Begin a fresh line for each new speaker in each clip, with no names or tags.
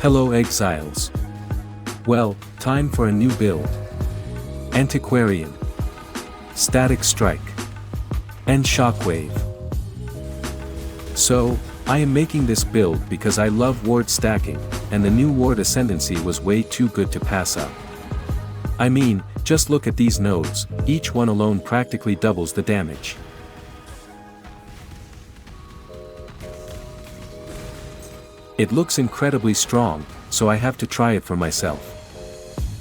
Hello exiles. Well, time for a new build. Antiquarian, Static Strike, and Shockwave. So, I am making this build because I love ward stacking, and the new ward ascendancy was way too good to pass up. I mean, just look at these nodes, each one alone practically doubles the damage. It looks incredibly strong, so I have to try it for myself.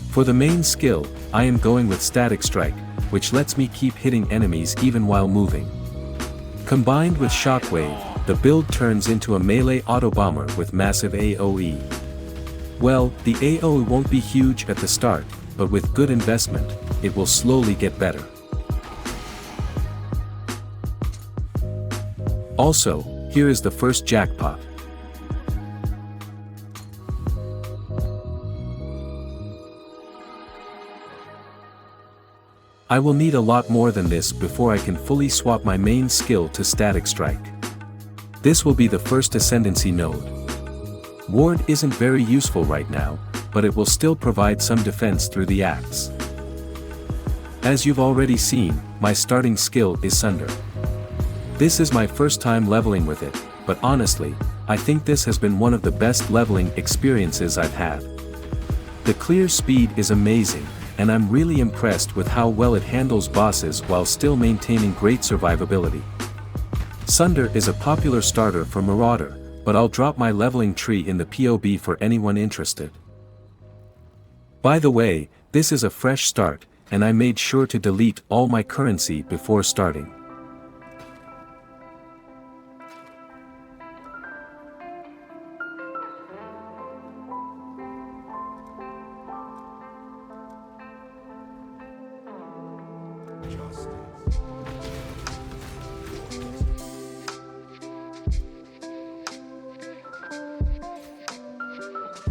For the main skill, I am going with Static Strike, which lets me keep hitting enemies even while moving. Combined with Shockwave, the build turns into a melee auto-bomber with massive AoE. Well, the AoE won't be huge at the start, but with good investment, it will slowly get better. Also, here is the first jackpot. I will need a lot more than this before I can fully swap my main skill to Static Strike. This will be the first Ascendancy node. Ward isn't very useful right now, but it will still provide some defense through the axe. As you've already seen, my starting skill is Sunder. This is my first time leveling with it, but honestly, I think this has been one of the best leveling experiences I've had. The clear speed is amazing, and I'm really impressed with how well it handles bosses while still maintaining great survivability. Sunder is a popular starter for Marauder, but I'll drop my leveling tree in the POB for anyone interested. By the way, this is a fresh start, and I made sure to delete all my currency before starting.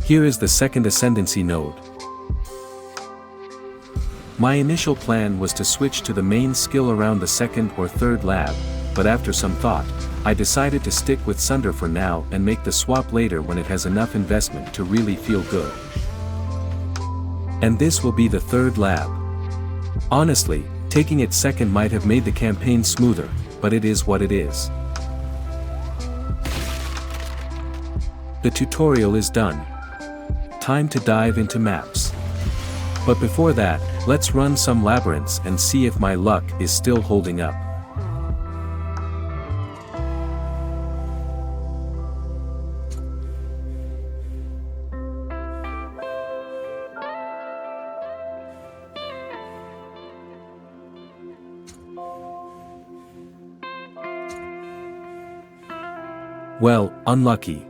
Here is the second Ascendancy node. My initial plan was to switch to the main skill around the second or third lab, but after some thought, I decided to stick with Sunder for now and make the swap later when it has enough investment to really feel good. And this will be the third lab. Honestly, taking it second might have made the campaign smoother, but it is what it is. The tutorial is done. Time to dive into maps. But before that, let's run some labyrinths and see if my luck is still holding up. Well, unlucky.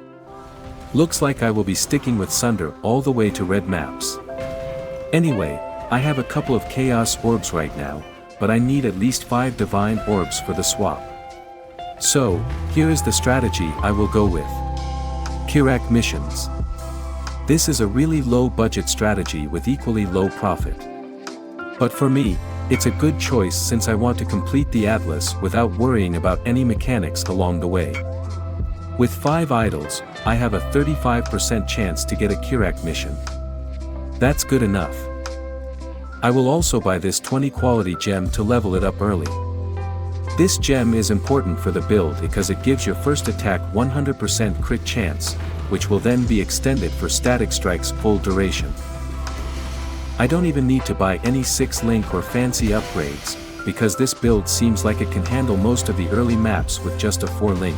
Looks like I will be sticking with Sunder all the way to red maps. Anyway, I have a couple of Chaos Orbs right now, but I need at least 5 Divine Orbs for the swap. So, here is the strategy I will go with. Kirak missions. This is a really low budget strategy with equally low profit. But for me, it's a good choice since I want to complete the Atlas without worrying about any mechanics along the way. With 5 idols, I have a 35% chance to get a Kirak mission. That's good enough. I will also buy this 20 quality gem to level it up early. This gem is important for the build because it gives your first attack 100% crit chance, which will then be extended for Static Strike's full duration. I don't even need to buy any 6 link or fancy upgrades, because this build seems like it can handle most of the early maps with just a 4 link.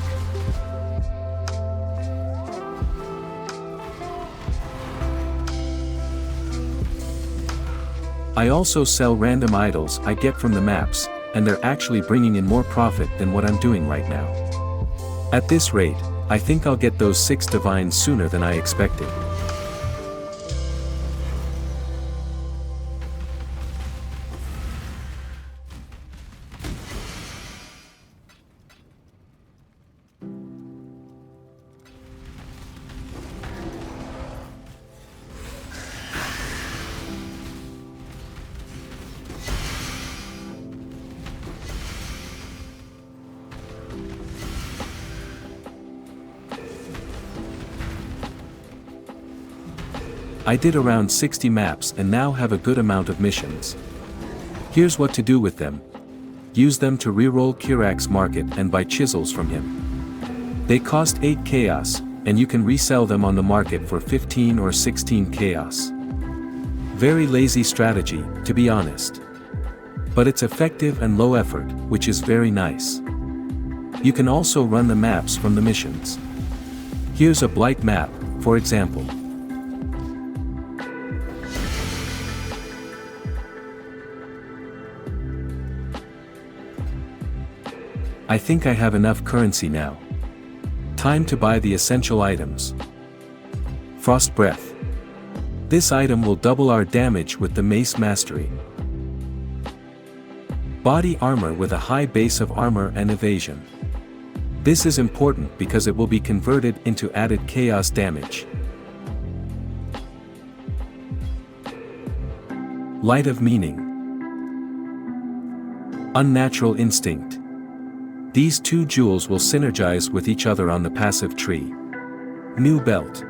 I also sell random idols I get from the maps, and they're actually bringing in more profit than what I'm doing right now. At this rate, I think I'll get those 6 divines sooner than I expected. I did around 60 maps and now have a good amount of missions. Here's what to do with them. Use them to reroll Kirak's market and buy chisels from him. They cost 8 chaos, and you can resell them on the market for 15 or 16 chaos. Very lazy strategy, to be honest. But it's effective and low effort, which is very nice. You can also run the maps from the missions. Here's a blight map, for example. I think I have enough currency now. Time to buy the essential items. Frost Breath. This item will double our damage with the Mace Mastery. Body Armor with a high base of armor and evasion. This is important because it will be converted into added chaos damage. Light of Meaning. Unnatural Instinct. These two jewels will synergize with each other on the passive tree. New Belt.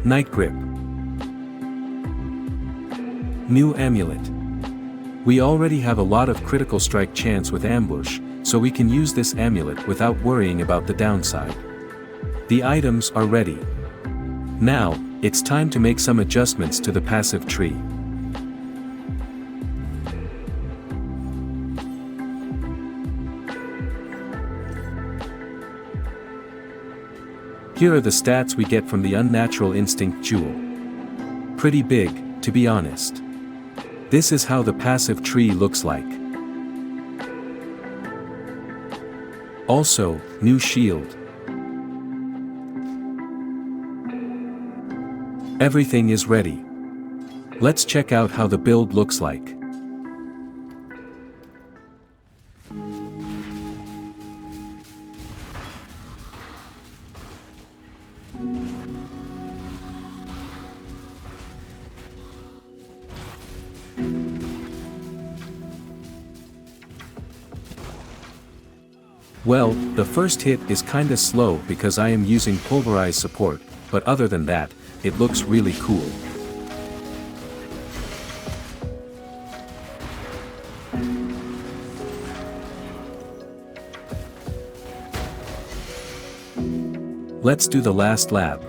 Night Grip. New Amulet. We already have a lot of critical strike chance with Ambush, so we can use this amulet without worrying about the downside. The items are ready. Now, it's time to make some adjustments to the passive tree. Here are the stats we get from the Unnatural Instinct Jewel. Pretty big, to be honest. This is how the passive tree looks like. Also, new shield. Everything is ready. Let's check out how the build looks like. Well, the first hit is kinda slow because I am using Pulverize support, but other than that, it looks really cool. Let's do the last lab.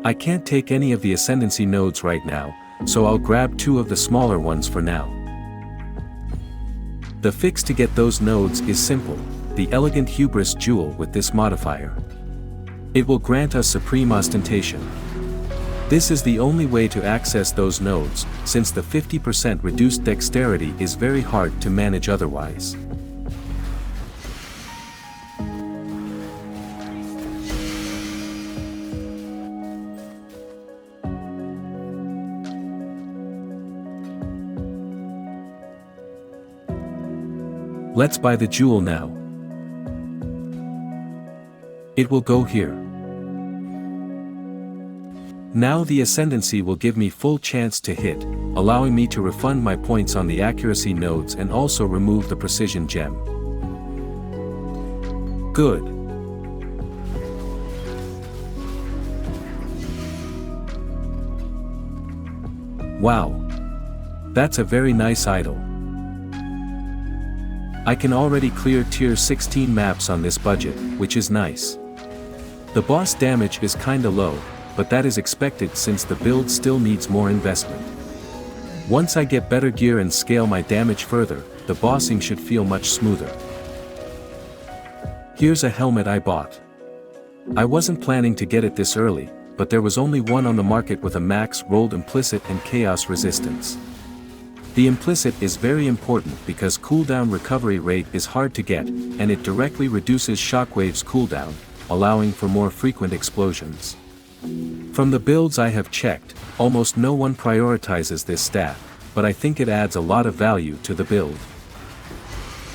I can't take any of the Ascendancy nodes right now, so I'll grab 2 of the smaller ones for now. The fix to get those nodes is simple, the Elegant Hubris Jewel with this modifier. It will grant us Supreme Ostentation. This is the only way to access those nodes, since the 50% reduced dexterity is very hard to manage otherwise. Let's buy the jewel now. It will go here. Now the Ascendancy will give me full chance to hit, allowing me to refund my points on the accuracy nodes and also remove the precision gem. Good. Wow. That's a very nice idol. I can already clear tier 16 maps on this budget, which is nice. The boss damage is kinda low, but that is expected since the build still needs more investment. Once I get better gear and scale my damage further, the bossing should feel much smoother. Here's a helmet I bought. I wasn't planning to get it this early, but there was only one on the market with a max rolled implicit and chaos resistance. The implicit is very important because cooldown recovery rate is hard to get, and it directly reduces Shockwave's cooldown, allowing for more frequent explosions. From the builds I have checked, almost no one prioritizes this stat, but I think it adds a lot of value to the build.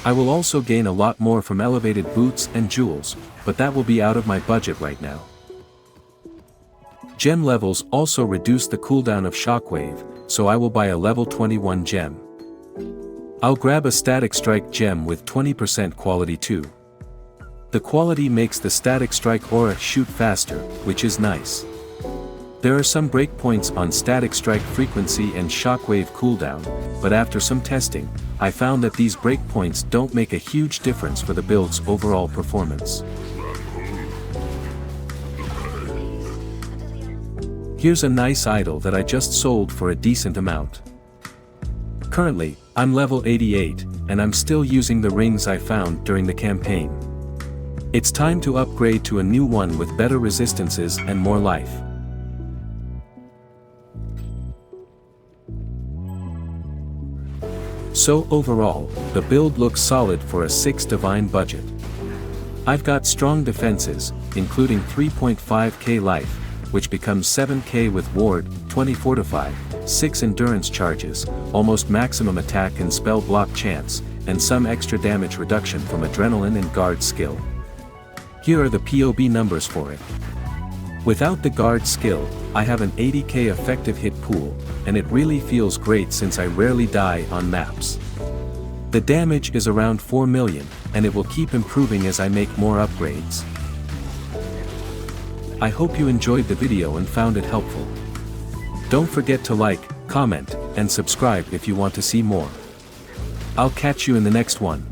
I will also gain a lot more from elevated boots and jewels, but that will be out of my budget right now. Gem levels also reduce the cooldown of Shockwave, so I will buy a level 21 gem. I'll grab a static strike gem with 20% quality too. The quality makes the static strike aura shoot faster, which is nice. There are some breakpoints on static strike frequency and shockwave cooldown, but after some testing, I found that these breakpoints don't make a huge difference for the build's overall performance. Here's a nice idol that I just sold for a decent amount. Currently, I'm level 88, and I'm still using the rings I found during the campaign. It's time to upgrade to a new one with better resistances and more life. So overall, the build looks solid for a 6 divine budget. I've got strong defenses, including 3.5k life, which becomes 7k with ward, 20 fortify, 6 endurance charges, almost maximum attack and spell block chance, and some extra damage reduction from adrenaline and guard skill. Here are the POB numbers for it. Without the guard skill, I have an 80k effective hit pool, and it really feels great since I rarely die on maps. The damage is around 4 million, and it will keep improving as I make more upgrades. I hope you enjoyed the video and found it helpful. Don't forget to like, comment, and subscribe if you want to see more. I'll catch you in the next one.